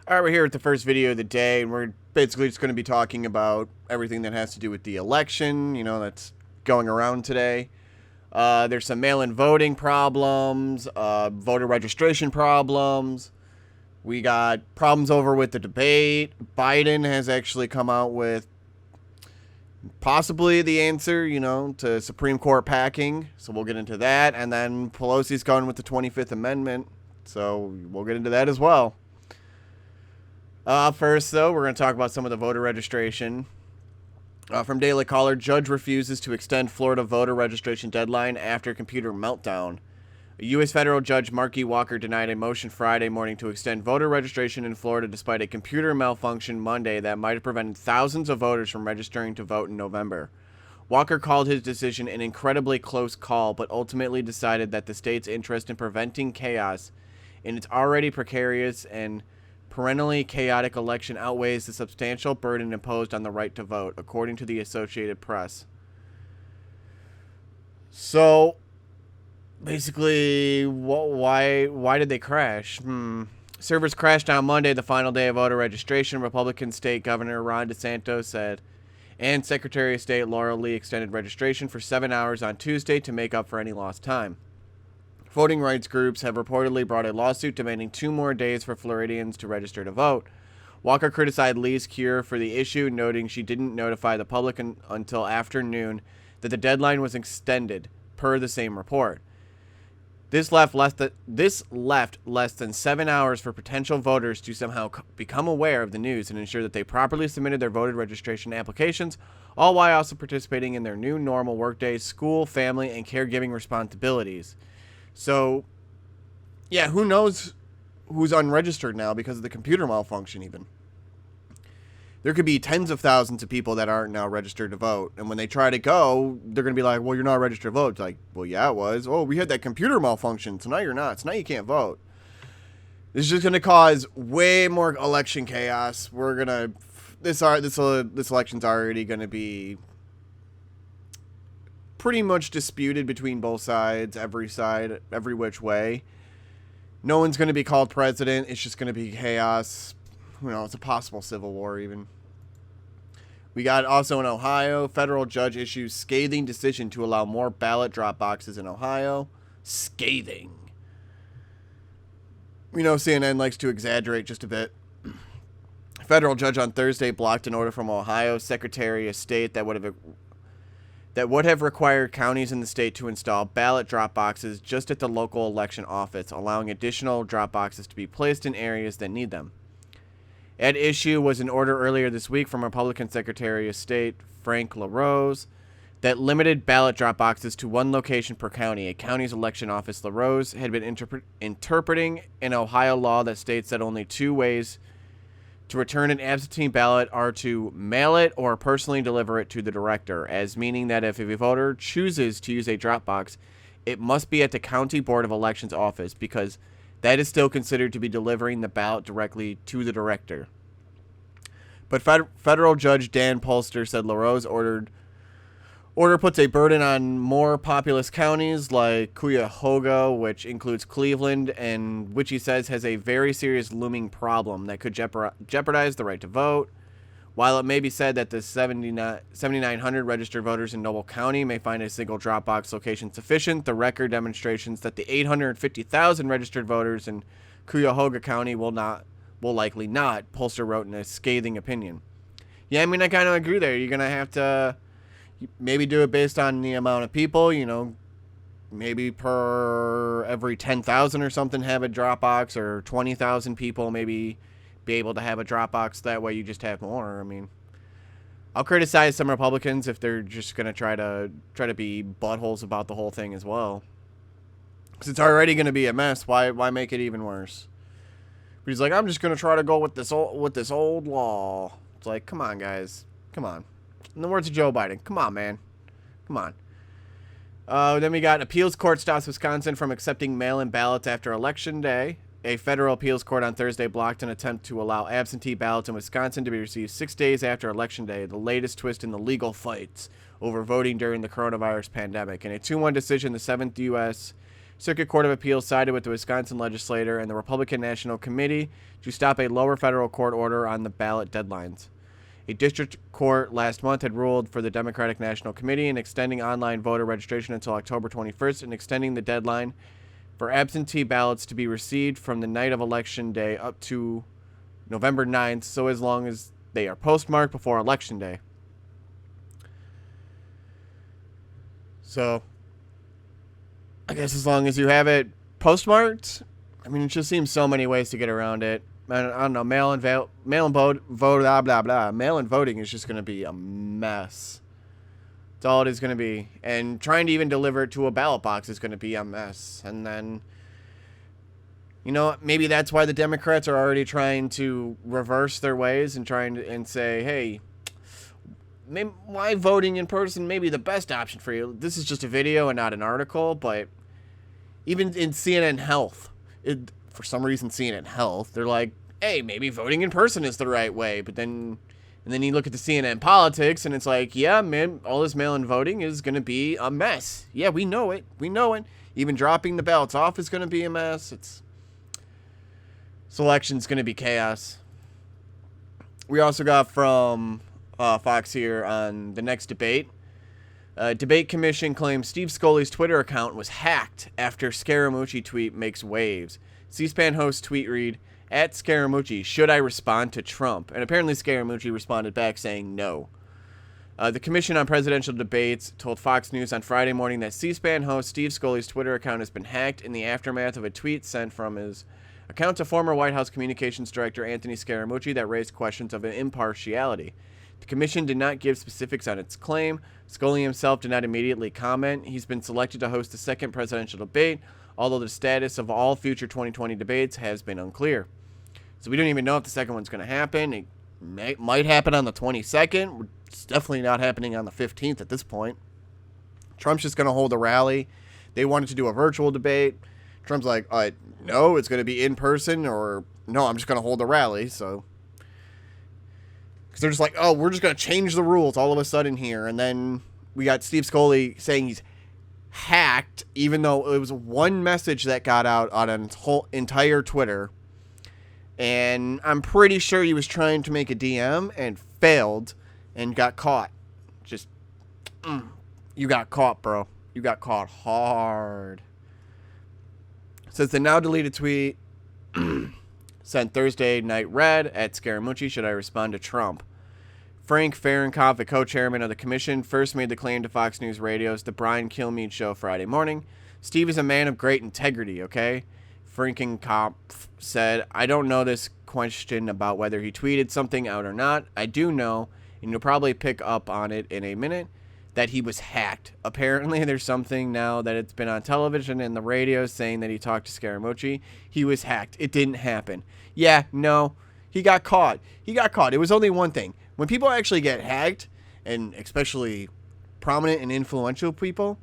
All right, we're here at the first video of the day, and we're basically just going to be talking about everything that has to do with the election, that's going around today. There's some mail-in voting problems, voter registration problems. We got problems over with the debate. Biden has actually come out with possibly the answer, to Supreme Court packing. So we'll get into that. And then Pelosi's going with the 25th Amendment. So we'll get into that as well. First, though, we're going to talk about some of the voter registration. From Daily Caller, judge refuses to extend Florida voter registration deadline after computer meltdown. A U.S. federal judge, Markey Walker, denied a motion Friday morning to extend voter registration in Florida despite a computer malfunction Monday that might have prevented thousands of voters from registering to vote in November. Walker called his decision an incredibly close call, but ultimately decided that the state's interest in preventing chaos in its already precarious and perennially chaotic election outweighs the substantial burden imposed on the right to vote, according to the Associated Press. So, basically, why did they crash? Servers crashed on Monday, the final day of voter registration. Republican State Governor Ron DeSantis said, and Secretary of State Laura Lee extended registration for 7 hours on Tuesday to make up for any lost time. Voting rights groups have reportedly brought a lawsuit demanding 2 more days for Floridians to register to vote. Walker criticized Lee's cure for the issue, noting she didn't notify the public until afternoon that the deadline was extended, per the same report. This left less than 7 hours for potential voters to somehow become aware of the news and ensure that they properly submitted their voter registration applications, all while also participating in their new normal workdays, school, family, and caregiving responsibilities. So, yeah, who knows who's unregistered now because of the computer malfunction even. There could be tens of thousands of people that aren't now registered to vote. And when they try to go, they're going to be like, well, you're not registered to vote. It's like, well, yeah, it was. Oh, we had that computer malfunction, so now you're not. So now you can't vote. This is just going to cause way more election chaos. This election's already going to be pretty much disputed between both sides, every which way. No one's going to be called president. It's just going to be chaos. It's a possible civil war even. We got also in Ohio, federal judge issues scathing decision to allow more ballot drop boxes in Ohio. Scathing. CNN likes to exaggerate just a bit. A federal judge on Thursday blocked an order from Ohio's Secretary of State that would have required counties in the state to install ballot drop boxes just at the local election office, allowing additional drop boxes to be placed in areas that need them. At issue was an order earlier this week from Republican Secretary of State Frank LaRose that limited ballot drop boxes to one location per county. A county's election office, LaRose, had been interpreting an Ohio law that states that only 2 ways to return an absentee ballot are to mail it or personally deliver it to the director, as meaning that if a voter chooses to use a drop box, it must be at the County Board of Elections office because that is still considered to be delivering the ballot directly to the director. But federal Judge Dan Polster said LaRose order puts a burden on more populous counties like Cuyahoga, which includes Cleveland, and which he says has a very serious looming problem that could jeopardize the right to vote. While it may be said that the 7,900 registered voters in Noble County may find a single Dropbox location sufficient, the record demonstrations that the 850,000 registered voters in Cuyahoga County will likely not, Polster wrote in a scathing opinion. Yeah, I kind of agree there. You're going to have to maybe do it based on the amount of people, maybe per every 10,000 or something have a Dropbox, or 20,000 people maybe be able to have a Dropbox. That way you just have more. I'll criticize some Republicans if they're just going to try to be buttholes about the whole thing as well, because it's already going to be a mess. Why make it even worse? But he's like, I'm just going to try to go with this old law. It's like, come on, guys. Come on. In the words of Joe Biden, come on, man. Come on. Then we got appeals court stops Wisconsin from accepting mail-in ballots after Election Day. A federal appeals court on Thursday blocked an attempt to allow absentee ballots in Wisconsin to be received 6 days after Election Day, the latest twist in the legal fights over voting during the coronavirus pandemic. In a 2-1 decision, the 7th U.S. Circuit Court of Appeals sided with the Wisconsin legislator and the Republican National Committee to stop a lower federal court order on the ballot deadlines. A district court last month had ruled for the Democratic National Committee in extending online voter registration until October 21st and extending the deadline for absentee ballots to be received from the night of Election Day up to November 9th, so as long as they are postmarked before Election Day. So, I guess as long as you have it postmarked, I mean, it just seems so many ways to get around it. I don't know, mail-in vote, blah, blah, blah. Mail-in voting is just going to be a mess. That's all it is going to be. And trying to even deliver it to a ballot box is going to be a mess. And then, you know, maybe that's why the Democrats are already trying to reverse their ways and trying to and say, hey, why voting in person may be the best option for you. This is just a video and not an article, but even in CNN Health, for some reason CNN Health, they're like, hey, maybe voting in person is the right way. But then you look at the CNN Politics, and it's like, yeah, man, all this mail-in voting is going to be a mess. Yeah, we know it. We know it. Even dropping the ballots off is going to be a mess. This election's going to be chaos. We also got from Fox here on the next debate. Debate Commission claims Steve Scully's Twitter account was hacked after Scaramucci tweet makes waves. C-SPAN host tweet read, at Scaramucci, should I respond to Trump? And apparently Scaramucci responded back saying no. The Commission on Presidential Debates told Fox News on Friday morning that C-SPAN host Steve Scully's Twitter account has been hacked in the aftermath of a tweet sent from his account to former White House Communications Director Anthony Scaramucci that raised questions of impartiality. The Commission did not give specifics on its claim. Scully himself did not immediately comment. He's been selected to host the second presidential debate, although the status of all future 2020 debates has been unclear. So we don't even know if the second one's going to happen. It might happen on the 22nd. It's definitely not happening on the 15th at this point. Trump's just going to hold a rally. They wanted to do a virtual debate. Trump's like, no, it's going to be in person, or no, I'm just going to hold a rally. So, because they're just like, oh, we're just going to change the rules all of a sudden here. And then we got Steve Scully saying he's hacked, even though it was one message that got out on an whole entire Twitter. And I'm pretty sure he was trying to make a DM and failed and got caught. Just, you got caught, bro. You got caught hard. It says the now deleted tweet sent Thursday night read, at Scaramucci, should I respond to Trump? Frank Fahrenkopf, the co-chairman of the commission, first made the claim to Fox News Radio's The Brian Kilmeade Show Friday morning. Steve is a man of great integrity, okay? Fahrenkopf said, I don't know this question about whether he tweeted something out or not. I do know, and you'll probably pick up on it in a minute, that he was hacked. Apparently, there's something now that it's been on television and the radio saying that he talked to Scaramucci. He was hacked. It didn't happen. Yeah, no, he got caught. He got caught. It was only one thing. When people actually get hacked, and especially prominent and influential people,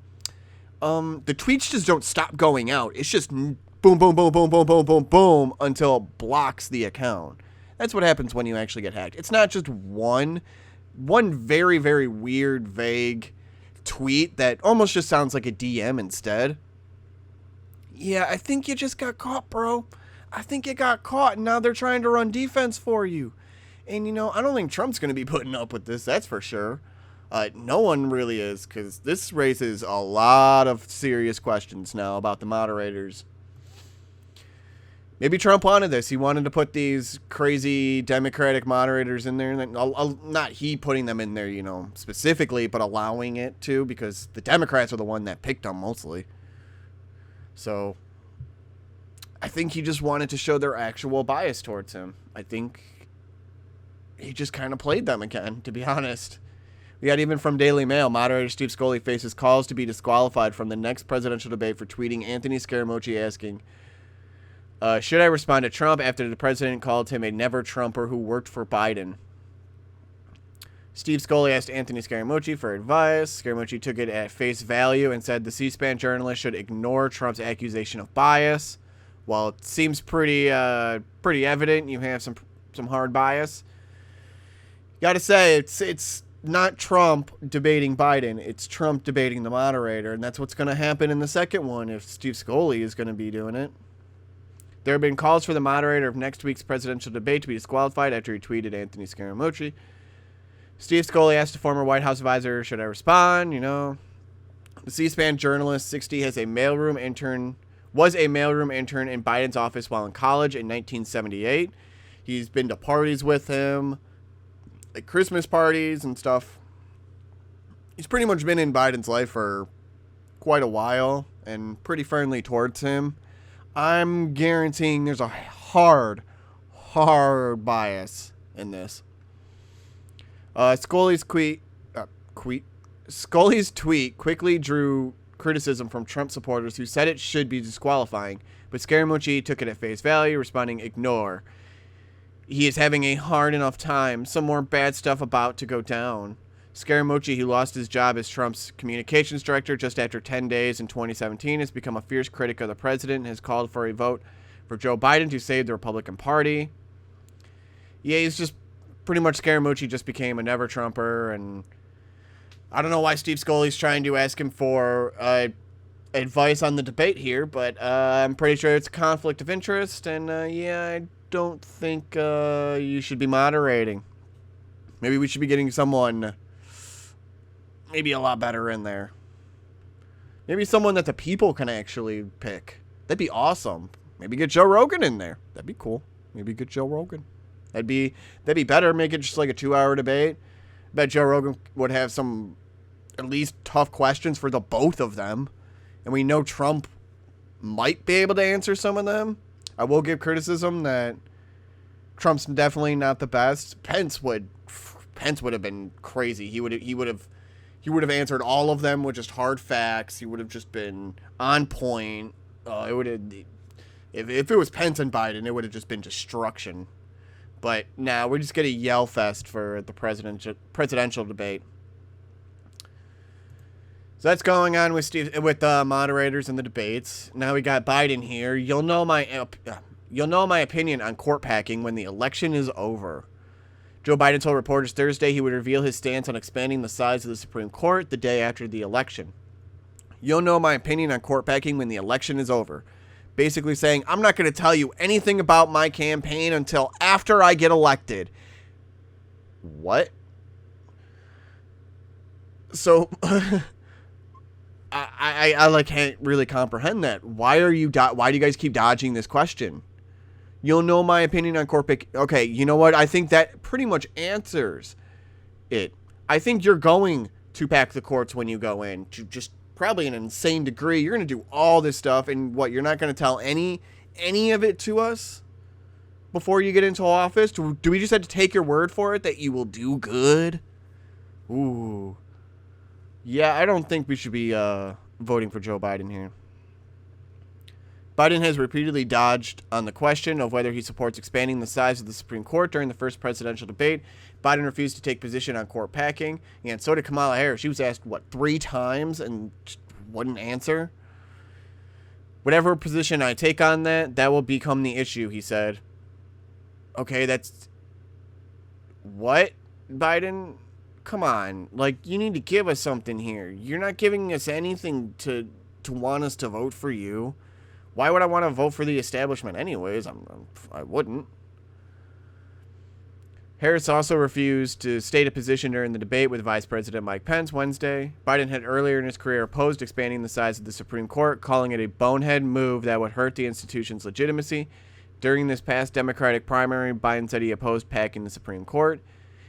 the tweets just don't stop going out. It's just boom, boom, boom, boom, boom, boom, boom, boom, until it blocks the account. That's what happens when you actually get hacked. It's not just one very, very weird, vague tweet that almost just sounds like a DM instead. Yeah, I think you just got caught, bro. I think you got caught, and now they're trying to run defense for you. And, you know, I don't think Trump's going to be putting up with this, that's for sure. No one really is, because this raises a lot of serious questions now about the moderators. Maybe Trump wanted this. He wanted to put these crazy Democratic moderators in there. Not he putting them in there, you know, specifically, but allowing it to, because the Democrats are the one that picked them mostly. So I think he just wanted to show their actual bias towards him. I think he just kind of played them again, to be honest. We got even from Daily Mail, moderator Steve Scully faces calls to be disqualified from the next presidential debate for tweeting Anthony Scaramucci asking, should I respond to Trump after the president called him a never-Trumper who worked for Biden? Steve Scully asked Anthony Scaramucci for advice. Scaramucci took it at face value and said the C-SPAN journalist should ignore Trump's accusation of bias. While it seems pretty evident you have some hard bias, gotta say it's not Trump debating Biden. It's Trump debating the moderator, and that's what's going to happen in the second one if Steve Scully is going to be doing it. There have been calls for the moderator of next week's presidential debate to be disqualified after he tweeted Anthony Scaramucci. Steve Scully asked a former White House advisor, should I respond? The C-SPAN journalist, 60, was a mailroom intern in Biden's office while in college in 1978. He's been to parties with him, like Christmas parties and stuff. He's pretty much been in Biden's life for quite a while and pretty friendly towards him. I'm guaranteeing there's a hard bias in this. Scully's tweet quickly drew criticism from Trump supporters who said it should be disqualifying, but Scaramucci took it at face value, responding, ignore. He is having a hard enough time. Some more bad stuff about to go down. Scaramucci, who lost his job as Trump's communications director just after 10 days in 2017, has become a fierce critic of the president and has called for a vote for Joe Biden to save the Republican Party. Yeah, he's just pretty much Scaramucci just became a never-Trumper, and I don't know why Steve Scully's trying to ask him for advice on the debate here, but I'm pretty sure it's a conflict of interest, and I don't think you should be moderating. Maybe we should be getting someone maybe a lot better in there. Maybe someone that the people can actually pick. That'd be awesome. Maybe get Joe Rogan in there. That'd be cool. Maybe get Joe Rogan. That'd be better. Make it just like a 2-hour debate. Bet Joe Rogan would have some at least tough questions for the both of them. And we know Trump might be able to answer some of them. I will give criticism that Trump's definitely not the best. Pence would have been crazy. He would have answered all of them with just hard facts. He would have just been on point. It would have, if it was Pence and Biden, it would have just been destruction. But now we're just gonna yell fest for the presidential debate. So that's going on with the moderators and the debates. Now we got Biden here. You'll know my opinion on court packing when the election is over. Joe Biden told reporters Thursday he would reveal his stance on expanding the size of the Supreme Court the day after the election. You'll know my opinion on court packing when the election is over. Basically saying, I'm not going to tell you anything about my campaign until after I get elected. What? So, I can't really comprehend that. Why do you guys keep dodging this question? You'll know my opinion on court packing. Okay, you know what? I think that pretty much answers it. I think you're going to pack the courts when you go in to just probably an insane degree. You're going to do all this stuff, and what, you're not going to tell any of it to us before you get into office? Do we just have to take your word for it that you will do good? Ooh. Yeah, I don't think we should be voting for Joe Biden here. Biden has repeatedly dodged on the question of whether he supports expanding the size of the Supreme Court during the first presidential debate. Biden refused to take position on court packing, and so did Kamala Harris. She was asked, 3 times and wouldn't answer? Whatever position I take on that will become the issue, he said. Okay, that's... What, Biden? Come on. You need to give us something here. You're not giving us anything to want us to vote for you. Why would I want to vote for the establishment anyways? I wouldn't. Harris also refused to state a position during the debate with Vice President Mike Pence Wednesday. Biden had earlier in his career opposed expanding the size of the Supreme Court, calling it a bonehead move that would hurt the institution's legitimacy. During this past Democratic primary, Biden said he opposed packing the Supreme Court.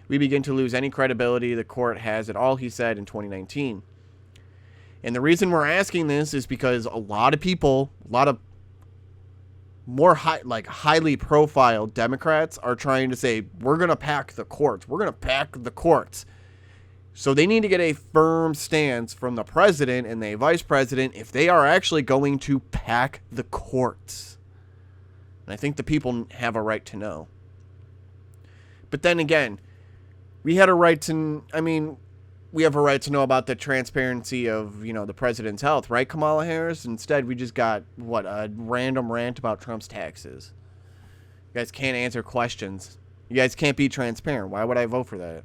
We begin to lose any credibility the court has at all, he said in 2019. And the reason we're asking this is because a lot of people, a lot of more highly profiled Democrats are trying to say, we're going to pack the courts. We're going to pack the courts. So they need to get a firm stance from the president and the vice president if they are actually going to pack the courts. And I think the people have a right to know. But then again, we have a right to know about the transparency of, the president's health, right, Kamala Harris? Instead, we just got, a random rant about Trump's taxes. You guys can't answer questions. You guys can't be transparent. Why would I vote for that?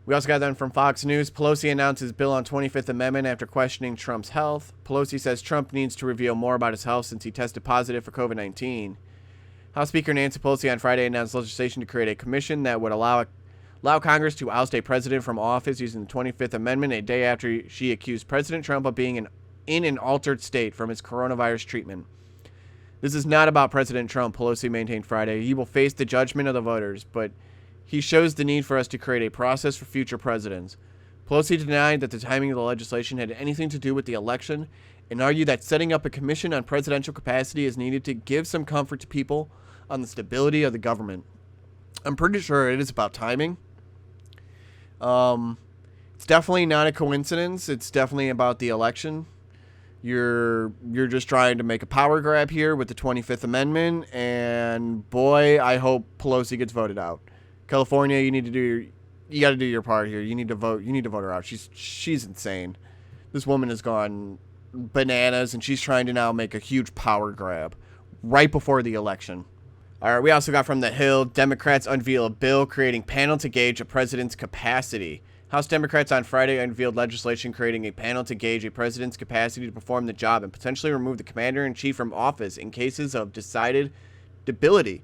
We also got that from Fox News. Pelosi announces bill on 25th Amendment after questioning Trump's health. Pelosi says Trump needs to reveal more about his health since he tested positive for COVID-19. House Speaker Nancy Pelosi on Friday announced legislation to create a commission that would allow Congress to oust a president from office using the 25th Amendment a day after she accused President Trump of being in an altered state from his coronavirus treatment. This is not about President Trump, Pelosi maintained Friday. He will face the judgment of the voters, but he shows the need for us to create a process for future presidents. Pelosi denied that the timing of the legislation had anything to do with the election and argued that setting up a commission on presidential capacity is needed to give some comfort to people on the stability of the government. I'm pretty sure it is about timing. It's definitely not a coincidence. It's definitely about the election. You're just trying to make a power grab here with the 25th Amendment, and boy, I hope Pelosi gets voted out. California, you got to do your part here. You need to vote her out. She's insane. This woman has gone bananas, and she's trying to now make a huge power grab right before the election. All right, we also got from The Hill, Democrats unveil a bill creating panel to gauge a president's capacity. House Democrats on Friday unveiled legislation creating a panel to gauge a president's capacity to perform the job and potentially remove the commander-in-chief from office in cases of decided debility.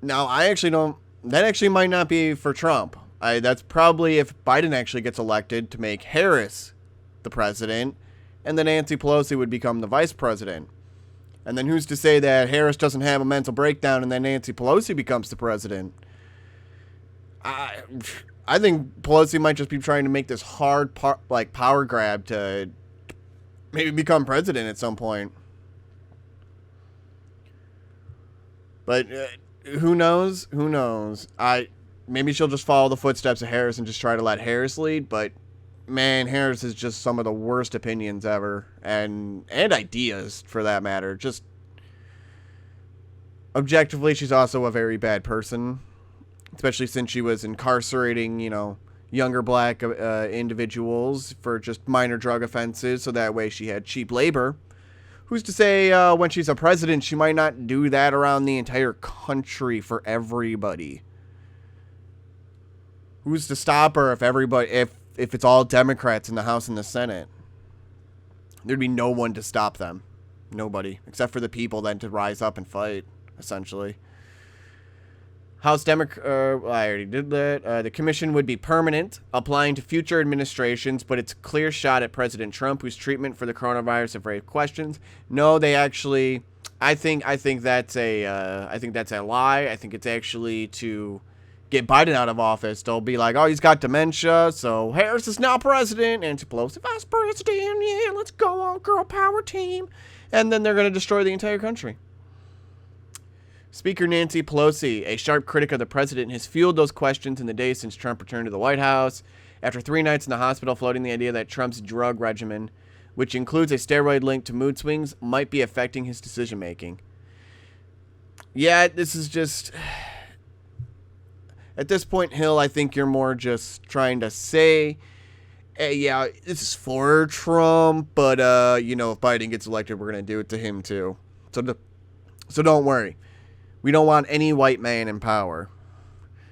Now, that actually might not be for Trump. That's probably if Biden actually gets elected to make Harris the president, and then Nancy Pelosi would become the vice president. And then who's to say that Harris doesn't have a mental breakdown and then Nancy Pelosi becomes the president? I think Pelosi might just be trying to make this hard power grab to maybe become president at some point. But who knows? Who knows? Maybe she'll just follow the footsteps of Harris and just try to let Harris lead. But man, Harris is just some of the worst opinions ever, and ideas for that matter. Just objectively, she's also a very bad person, especially since she was incarcerating, younger black individuals for just minor drug offenses. So that way she had cheap labor. Who's to say when she's a president, she might not do that around the entire country for everybody? Who's to stop her if it's all Democrats in the House and the Senate? There'd be no one to stop them. Nobody. Except for the people then to rise up and fight, essentially. House Democrat, I already did that. The commission would be permanent, applying to future administrations, but it's a clear shot at President Trump, whose treatment for the coronavirus have raised questions. No, they actually, I think that's a lie. I think it's actually to get Biden out of office. They'll be like, oh, he's got dementia, so Harris is now president, Nancy Pelosi vice president. Yeah, let's go on, girl power team. And then they're going to destroy the entire country. Speaker Nancy Pelosi, a sharp critic of the president, has fueled those questions in the days since Trump returned to the White House after 3 nights in the hospital, floating the idea that Trump's drug regimen, which includes a steroid link to mood swings, might be affecting his decision-making. Yeah, this is just... At this point, Hill, I think you're more just trying to say, hey, yeah, this is for Trump, but, if Biden gets elected, we're going to do it to him, too. So don't worry. We don't want any white man in power.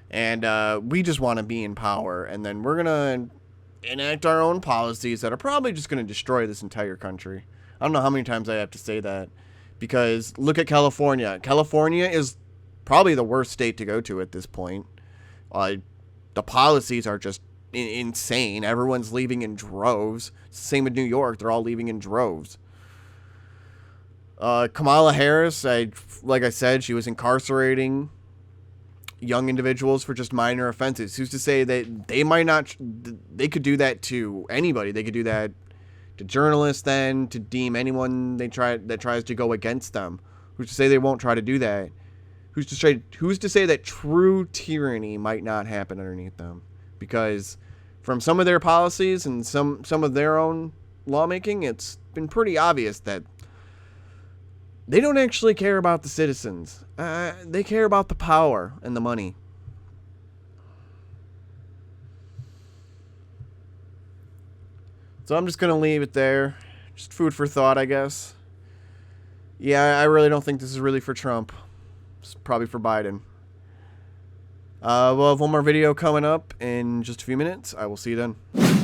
And we just want to be in power. And then we're going to enact our own policies that are probably just going to destroy this entire country. I don't know how many times I have to say that. Because look at California. California is probably the worst state to go to at this point. The policies are just insane. Everyone's leaving in droves. Same with New York. They're all leaving in droves. Kamala Harris, like I said, she was incarcerating young individuals for just minor offenses. Who's to say that they could do that to anybody? They could do that to journalists then, to deem anyone that tries to go against them. Who's to say they won't try to do that? Who's to say that true tyranny might not happen underneath them? Because from some of their policies and some of their own lawmaking, it's been pretty obvious that they don't actually care about the citizens. They care about the power and the money. So I'm just going to leave it there. Just food for thought, I guess. Yeah, I really don't think this is really for Trump. It's probably for Biden. We'll have one more video coming up in just a few minutes. I will see you then.